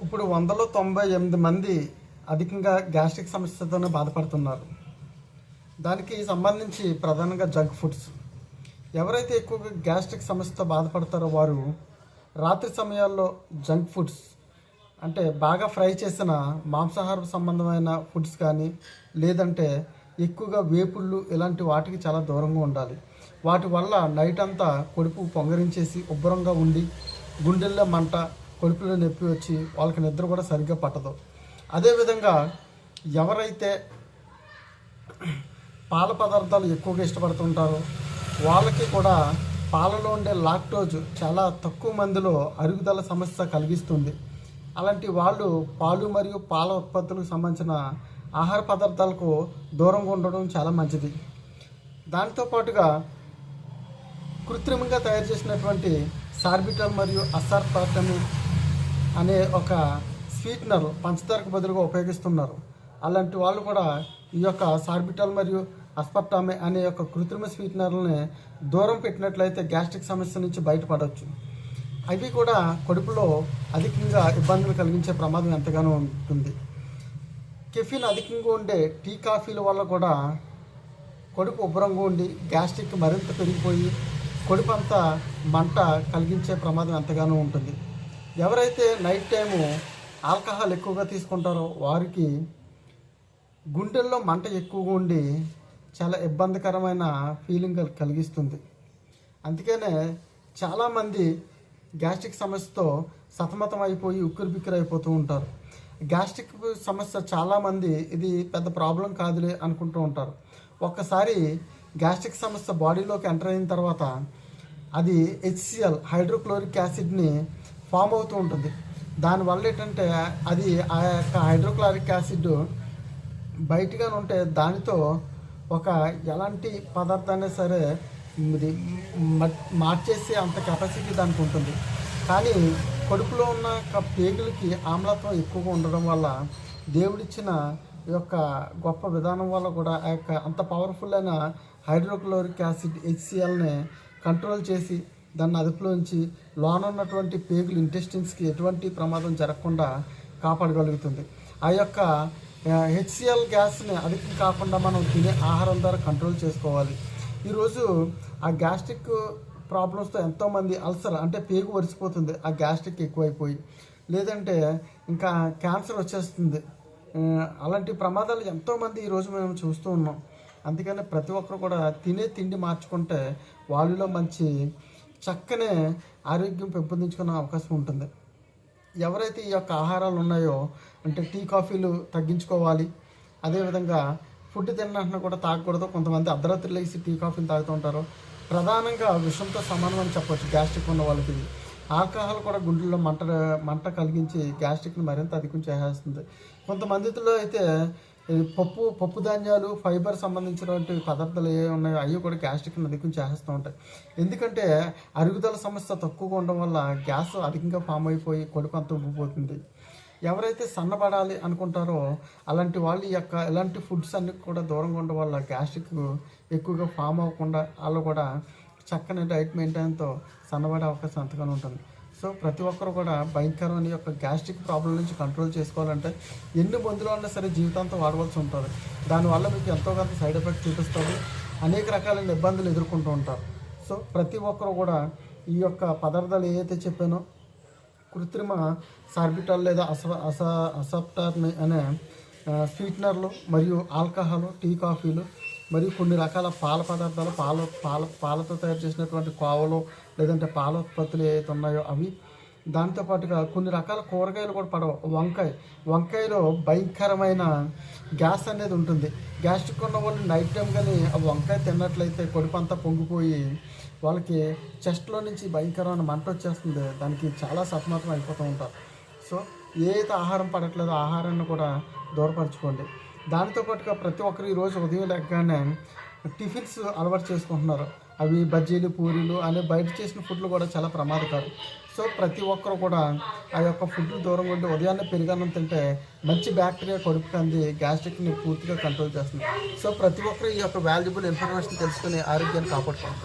ఇప్పుడు 198 మంది అధికంగా గ్యాస్ట్రిక్ సమస్యతోనే బాధపడుతున్నారు. దానికి సంబంధించి ప్రధానంగా జంక్ ఫుడ్స్. ఎవరైతే ఎక్కువగా గ్యాస్ట్రిక్ సమస్యతో బాధపడతారో వారు రాత్రి సమయాల్లో జంక్ ఫుడ్స్ అంటే బాగా ఫ్రై చేసిన మాంసాహార సంబంధమైన ఫుడ్స్ కానీ, లేదంటే ఎక్కువగా వేపుళ్ళు ఇలాంటి వాటికి చాలా దూరంగా ఉండాలి. వాటి వల్ల నైట్ అంతా కడుపు పొంగరించేసి ఉబ్బరంగా ఉండి గుండెల్లో మంట, కడుపులో నొప్పి వచ్చి వాళ్ళకి నిద్ర కూడా సరిగ్గా పట్టదు. అదేవిధంగా ఎవరైతే పాల పదార్థాలు ఎక్కువగా ఇష్టపడుతుంటారో వాళ్ళకి కూడా పాలలో ఉండే లాక్టోజ్ చాలా తక్కువ మందిలో అరుగుదల సమస్య కలిగిస్తుంది. అలాంటి వాళ్ళు పాలు మరియు పాల ఉత్పత్తులకు సంబంధించిన ఆహార పదార్థాలకు దూరంగా ఉండడం చాలా మంచిది. దాంతోపాటుగా కృత్రిమంగా తయారు చేసినటువంటి సార్బిటాల్ మరియు అసార్టాటమి అనే ఒక స్వీట్నర్ పంచదారకు బదులుగా ఉపయోగిస్తున్నారు. అలాంటి వాళ్ళు కూడా ఈ యొక్క సార్బిటాల్ మరియు అస్పర్టామే అనే యొక్క కృత్రిమ స్వీట్నర్లని దూరం పెట్టినట్లయితే గ్యాస్ట్రిక్ సమస్య నుంచి బయటపడవచ్చు. అవి కూడా కడుపులో అధికంగా ఇబ్బందులు కలిగించే ప్రమాదం ఎంతగానో ఉంటుంది. కెఫిన్ అధికంగా ఉండే టీ కాఫీల వల్ల కూడా కడుపు ఉబ్బరంగా ఉండి గ్యాస్ట్రిక్ మరింత పెరిగిపోయి కడుపు అంతా మంట కలిగించే ప్రమాదం ఎంతగానో ఉంటుంది. ఎవరైతే నైట్ టైము ఆల్కహాల్ ఎక్కువగా తీసుకుంటారో వారికి గుండెల్లో మంట ఎక్కువగా ఉండి చాలా ఇబ్బందికరమైన ఫీలింగ్ కలిగిస్తుంది. అందుకనే చాలామంది గ్యాస్ట్రిక్ సమస్యతో సతమతం అయిపోయి ఉక్కిరిబిక్కిరి అయిపోతూ ఉంటారు. గ్యాస్ట్రిక్ సమస్య చాలామంది ఇది పెద్ద ప్రాబ్లం కాదులే అనుకుంటూ ఉంటారు. ఒక్కసారి గ్యాస్ట్రిక్ సమస్య బాడీలోకి ఎంటర్ అయిన తర్వాత అది HCl హైడ్రోక్లోరిక్ యాసిడ్ని ఫామ్ అవుతూ ఉంటుంది. దానివల్ల ఏంటంటే అది ఆ యొక్క హైడ్రోక్లోరిక్ యాసిడ్ బయటగానే ఉంటే దానితో ఒక ఎలాంటి పదార్థాన్ని సరే ఇది మార్చేసి అంత కెపాసిటీ దానికి ఉంటుంది. కానీ కడుపులో ఉన్న పేగులకి ఆమ్లత్వం ఎక్కువగా ఉండడం వల్ల దేవుడిచ్చిన ఈ యొక్క గొప్ప విధానం వల్ల కూడా ఆ యొక్క అంత పవర్ఫుల్ అయిన హైడ్రోక్లోరిక్ యాసిడ్ HClని కంట్రోల్ చేసి దాన్ని అదుపులో ఉంచి లోన ఉన్నటువంటి పేగులు ఇంటెస్టిన్స్కి ఎటువంటి ప్రమాదం జరగకుండా కాపాడగలుగుతుంది. ఆ యొక్క HCl గ్యాస్ని అధికం కాకుండా మనం తినే ఆహారం ద్వారా కంట్రోల్ చేసుకోవాలి. ఈరోజు ఆ గ్యాస్ట్రిక్ ప్రాబ్లమ్స్తో ఎంతోమంది అల్సర్ అంటే పేగు వరిసిపోతుంది ఆ గ్యాస్ట్రిక్ ఎక్కువైపోయి, లేదంటే ఇంకా క్యాన్సర్ వచ్చేస్తుంది. అలాంటి ప్రమాదాలు ఎంతోమంది ఈరోజు మేము చూస్తూ ఉన్నాం. అందుకని ప్రతి ఒక్కరు కూడా తినే తిండి మార్చుకుంటే వాళ్ళలో మంచి చక్కనే ఆరోగ్యం పెంపొందించుకునే అవకాశం ఉంటుంది. ఎవరైతే ఈ యొక్క ఆహారాలు ఉన్నాయో అంటే టీ కాఫీలు తగ్గించుకోవాలి. అదేవిధంగా ఫుడ్ తిన్నట్లు కూడా తాగకూడదు. కొంతమంది అర్ధరాత్రి లేసి టీ కాఫీలు తాగుతూ ఉంటారు. ప్రధానంగా విషంతో సమానం అని చెప్పవచ్చు గ్యాస్ట్రిక్ ఉన్న వాళ్ళకి. ఆల్కహాల్ కూడా గుండెల్లో మంట కలిగించి గ్యాస్ట్రిక్ని మరింత అధికం చేసేస్తుంది. కొంతమందిలో అయితే పప్పు ధాన్యాలు ఫైబర్ సంబంధించినటువంటి పదార్థాలు ఏ ఉన్నాయో అవి కూడా గ్యాస్ట్రిక్ని అధికం చేస్తూ ఉంటాయి. ఎందుకంటే అరుగుదల సమస్య తక్కువగా ఉండడం వల్ల గ్యాస్ అధికంగా ఫామ్ అయిపోయి కడుపు అంతా ఉబ్బిపోతుంది. ఎవరైతే సన్నబడాలి అనుకుంటారో అలాంటి వాళ్ళు ఇలాంటి ఫుడ్స్ అన్ని కూడా దూరంగా ఉండడం వల్ల గ్యాస్ట్రిక్ ఎక్కువగా ఫామ్ అవ్వకుండా వాళ్ళు కూడా చక్కని డైట్ మెయింటైన్తో సన్నబడే అవకాశం ఎంతగానో ఉంటుంది. సో ప్రతి ఒక్కరు కూడా భయంకరమైన యొక్క గ్యాస్ట్రిక్ ప్రాబ్లం నుంచి కంట్రోల్ చేసుకోవాలంటే ఎన్ని మందులు ఉన్నా సరే జీవితాంతం వాడవలసి ఉంటుంది. దానివల్ల మీకు ఎంతో కొంత సైడ్ ఎఫెక్ట్ చూపిస్తుంది. అనేక రకాలైన ఇబ్బందులు ఎదుర్కొంటూ ఉంటారు. సో ప్రతి ఒక్కరు కూడా ఈ యొక్క పదార్థాలు ఏవైతే చెప్పానో కృత్రిమ సార్బిటాల్ లేదా అసాప్టార్మి అనే స్వీట్నర్లు మరియు ఆల్కహాల్, టీ కాఫీలు మరియు కొన్ని రకాల పాల పదార్థాలు పాలతో తయారు చేసినటువంటి కోవలు లేదంటే పాల ఉత్పత్తులు ఏవైతే ఉన్నాయో అవి, దాంతోపాటుగా కొన్ని రకాల కూరగాయలు కూడా పడవు. వంకాయలో భయంకరమైన గ్యాస్ అనేది ఉంటుంది. గ్యాస్ట్రిక్ ఉన్న వాళ్ళు నైట్ టైం కానీ ఆ వంకాయ తిన్నట్లయితే కడుపు అంతా పొంగిపోయి వాళ్ళకి చెస్ట్లో నుంచి భయంకరమైన మంట వచ్చేస్తుంది. దానికి చాలా సతమతం అయిపోతూ ఉంటారు. సో ఏదైతే ఆహారం పడట్లేదో ఆహారాన్ని కూడా దూరపరచుకోండి. దానితో పాటుగా ప్రతి ఒక్కరు ఈరోజు ఉదయం లెగ్గానే టిఫిన్స్ అలవాటు చేసుకుంటున్నారు. అవి బజ్జీలు, పూరీలు అనే బయట చేసిన ఫుడ్లు కూడా చాలా ప్రమాదకరం. సో ప్రతి ఒక్కరు కూడా ఆ యొక్క ఫుడ్లు దూరంగా ఉండి ఉదయాన్నే పెరుగన్నం తింటే మంచి బ్యాక్టీరియా కడుపుకి అంది గ్యాస్ట్రిక్ని పూర్తిగా కంట్రోల్ చేస్తుంది. సో ప్రతి ఒక్కరు ఈ యొక్క వాల్యుబుల్ ఇన్ఫర్మేషన్ తెలుసుకుని ఆరోగ్యాన్ని కాపాడుకోండి.